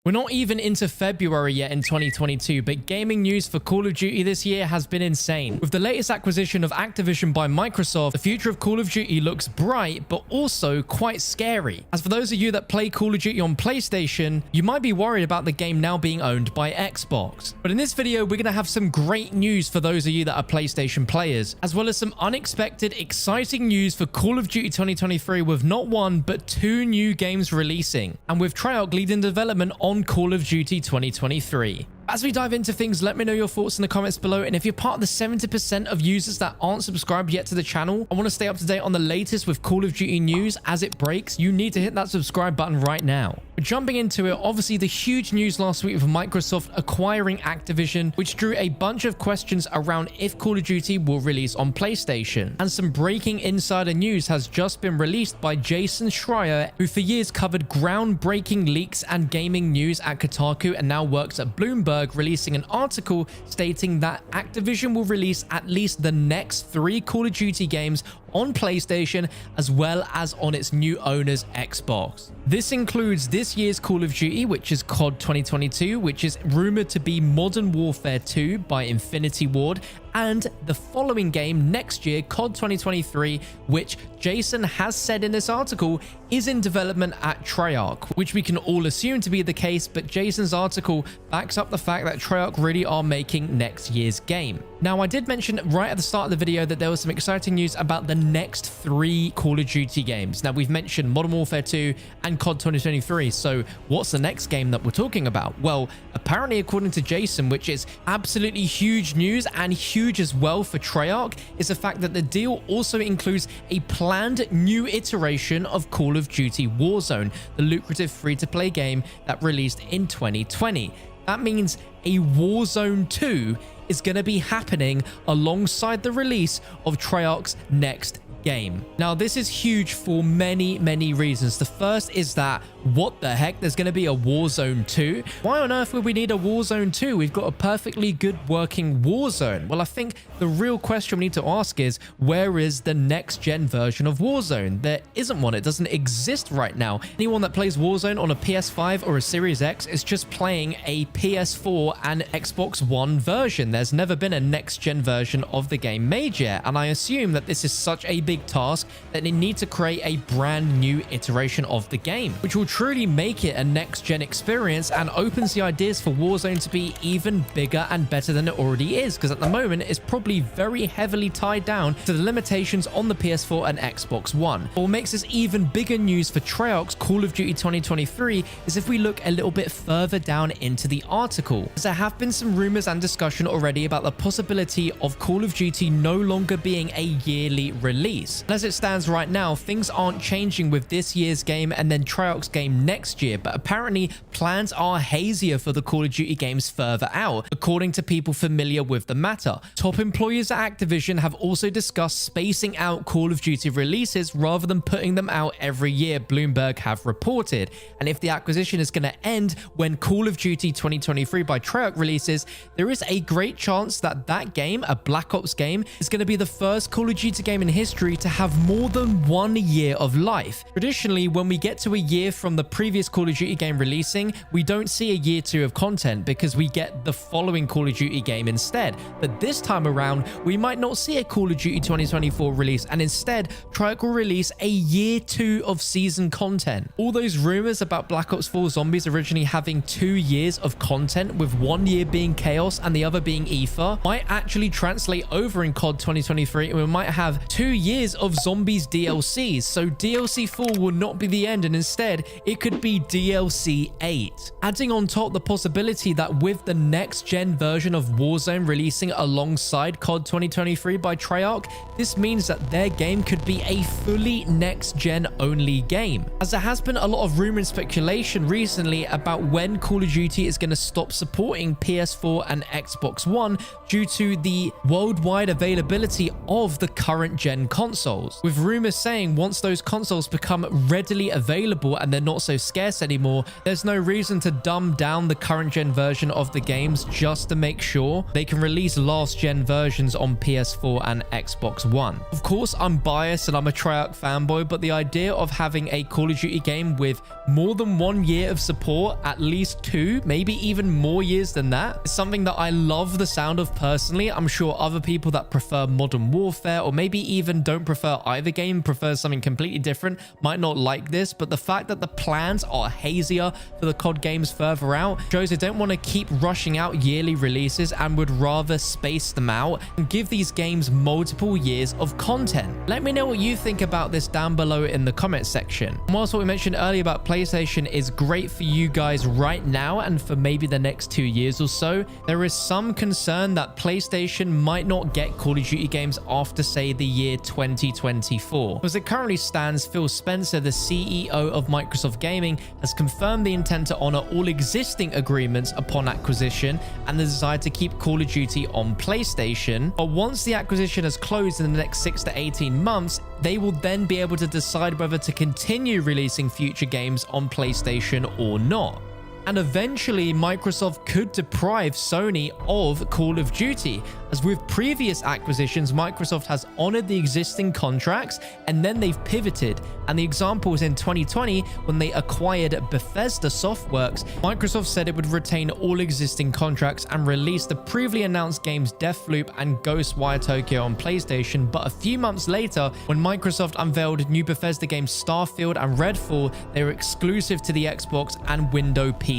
We're not even into February yet in 2022, but gaming news for Call of Duty this year has been insane. With the latest acquisition of Activision by Microsoft, the future of Call of Duty looks bright, but also quite scary. As for those of you that play Call of Duty on PlayStation, you might be worried about the game now being owned by Xbox. But in this video, we're going to have some great news for those of you that are PlayStation players, as well as some unexpected, exciting news for Call of Duty 2023 with not one, but two new games releasing, and with Treyarch leading development on Call of Duty 2023. As we dive into things, let me know your thoughts in the comments below, and if you're part of the 70% of users that aren't subscribed yet to the channel, I want to stay up to date on the latest with Call of Duty news as it breaks, you need to hit that subscribe button right now. But jumping into it, obviously the huge news last week of Microsoft acquiring Activision, which drew a bunch of questions around if Call of Duty will release on PlayStation. And some breaking insider news has just been released by Jason Schreier, who for years covered groundbreaking leaks and gaming news at Kotaku and now works at Bloomberg, releasing an article stating that Activision will release at least the next 3 Call of Duty games on PlayStation as well as on its new owner's Xbox. This includes this year's Call of Duty, which is COD 2022, which is rumored to be Modern Warfare 2 by Infinity Ward, and the following game next year, COD 2023, which Jason has said in this article is in development at Treyarch, which we can all assume to be the case, but Jason's article backs up the fact that Treyarch really are making next year's game. Now, I did mention right at the start of the video that there was some exciting news about the next 3 Call of Duty games. Now, we've mentioned Modern Warfare 2 and COD 2023, so what's the next game that we're talking about? Well, apparently, according to Jason, which is absolutely huge news and huge as well for Treyarch, is the fact that the deal also includes a planned new iteration of Call of Duty Warzone, the lucrative free-to-play game that released in 2020. That means a Warzone 2 is going to be happening alongside the release of Treyarch's next game. Now, this is huge for many reasons. The first is that, what the heck, there's going to be a Warzone 2? Why on earth would we need a Warzone 2? We've got a perfectly good working Warzone. Well, I think the real question we need to ask is, where is the next gen version of Warzone? There isn't one. It doesn't exist right now. Anyone that plays Warzone on a PS5 or a Series X is just playing a PS4 and Xbox One version. There's never been a next gen version of the game made yet, and I assume that this is such a big task that they need to create a brand new iteration of the game, which will truly make it a next gen experience and opens the ideas for Warzone to be even bigger and better than it already is, because at the moment it's probably very heavily tied down to the limitations on the PS4 and Xbox One. But what makes this even bigger news for Treyarch's Call of Duty 2023 is if we look a little bit further down into the article, as there have been some rumors and discussion already about the possibility of Call of Duty no longer being a yearly release. As it stands right now, things aren't changing with this year's game and then Treyarch's game next year, but apparently plans are hazier for the Call of Duty games further out, according to people familiar with the matter. Top employees at Activision have also discussed spacing out Call of Duty releases rather than putting them out every year, Bloomberg have reported. And if the acquisition is going to end when Call of Duty 2023 by Treyarch releases, there is a great chance that that game, a Black Ops game, is going to be the first Call of Duty game in history to have more than 1 year of life. Traditionally, when we get to a year from the previous Call of Duty game releasing, we don't see a year 2 of content because we get the following Call of Duty game instead. But this time around, we might not see a Call of Duty 2024 release, and instead, Treyarch will release a year 2 of season content. All those rumors about Black Ops 4 Zombies originally having 2 years of content, with 1 year being Chaos and the other being Aether, might actually translate over in COD 2023, and we might have 2 years of Zombies DLCs. So DLC 4 will not be the end, and instead it could be DLC 8. Adding on top the possibility that with the next gen version of Warzone releasing alongside COD 2023 by Treyarch, this means that their game could be a fully next gen only game. As there has been a lot of rumor and speculation recently about when Call of Duty is going to stop supporting PS4 and Xbox One due to the worldwide availability of the current gen consoles, with rumors saying once those consoles become readily available and they're not so scarce anymore, there's no reason to dumb down the current gen version of the games just to make sure they can release last gen versions on PS4 and Xbox One. Of course, I'm biased and I'm a Treyarch fanboy, but the idea of having a Call of Duty game with more than 1 year of support, at least 2, maybe even more years than that, is something that I love the sound of personally. I'm sure other people that prefer Modern Warfare, or maybe even don't prefer either game, prefer something completely different, might not like this, but the fact that the plans are hazier for the COD games further out shows they don't want to keep rushing out yearly releases and would rather space them out and give these games multiple years of content. Let me know what you think about this down below in the comment section. And whilst what we mentioned earlier about PlayStation is great for you guys right now and for maybe the next 2 years or so, there is some concern that PlayStation might not get Call of Duty games after, say, the year 2024. As it currently stands, Phil Spencer, the CEO of Microsoft Gaming, has confirmed the intent to honor all existing agreements upon acquisition and the desire to keep Call of Duty on PlayStation. But once the acquisition has closed in the next 6 to 18 months, they will then be able to decide whether to continue releasing future games on PlayStation or not. And eventually, Microsoft could deprive Sony of Call of Duty. As with previous acquisitions, Microsoft has honored the existing contracts and then they've pivoted. And the example was in 2020 when they acquired Bethesda Softworks. Microsoft said it would retain all existing contracts and release the previously announced games Deathloop and Ghostwire Tokyo on PlayStation. But a few months later, when Microsoft unveiled new Bethesda games Starfield and Redfall, they were exclusive to the Xbox and Windows PC.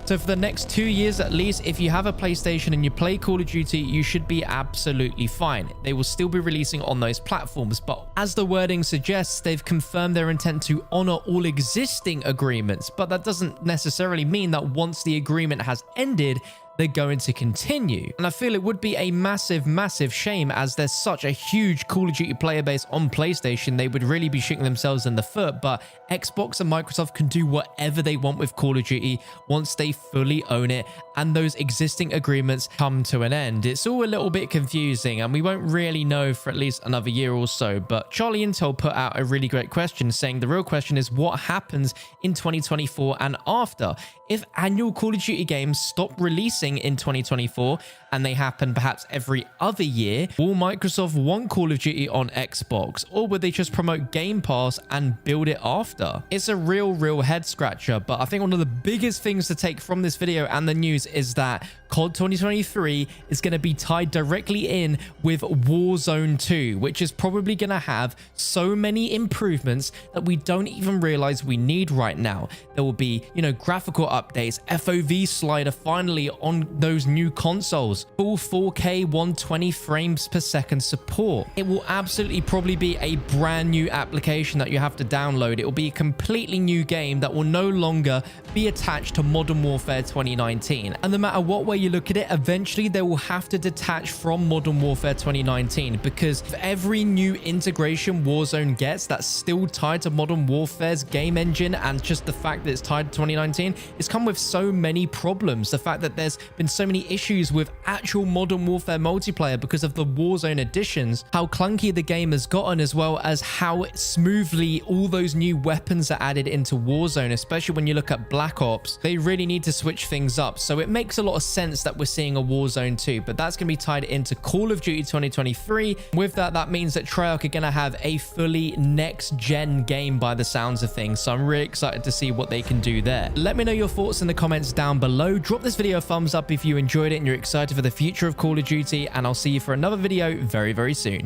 So for the next 2 years at least, if you have a PlayStation and you play Call of Duty, you should be absolutely fine. They will still be releasing on those platforms, but as the wording suggests, they've confirmed their intent to honor all existing agreements, but that doesn't necessarily mean that once the agreement has ended, they're going to continue. And I feel it would be a massive shame, as there's such a huge Call of Duty player base on PlayStation. They would really be shooting themselves in the foot, but Xbox and Microsoft can do whatever they want with Call of Duty once they fully own it and those existing agreements come to an end. It's all a little bit confusing and we won't really know for at least another year or so, but Charlie Intel put out a really great question saying the real question is what happens in 2024 and after? If annual Call of Duty games stop releasing in 2024 and they happen perhaps every other year, will Microsoft want Call of Duty on Xbox, or would they just promote Game Pass and build it after? It's a real head scratcher, but I think one of the biggest things to take from this video and the news is that COD 2023 is going to be tied directly in with Warzone 2, which is probably going to have so many improvements that we don't even realize we need right now. There will be, graphical updates, FOV slider finally on those new consoles, full 4K 120 frames per second support. It will absolutely probably be a brand new application that you have to download. It will be a completely new game that will no longer be attached to Modern Warfare 2019. And no matter what way you look at it, eventually they will have to detach from Modern Warfare 2019, because for every new integration Warzone gets that's still tied to Modern Warfare's game engine, and just the fact that it's tied to 2019, it's come with so many problems. The fact that there's been so many issues with actual Modern Warfare multiplayer because of the Warzone additions, how clunky the game has gotten, as well as how smoothly all those new weapons are added into Warzone, especially when you look at Black Ops. They really need to switch things up. So it makes a lot of sense that we're seeing a Warzone 2, but that's going to be tied into Call of Duty 2023. With that means that Treyarch are going to have a fully next-gen game by the sounds of things. So I'm really excited to see what they can do there. Let me know your thoughts in the comments down below. Drop this video a thumbs up if you enjoyed it and you're excited for the future of Call of Duty, and I'll see you for another video very soon.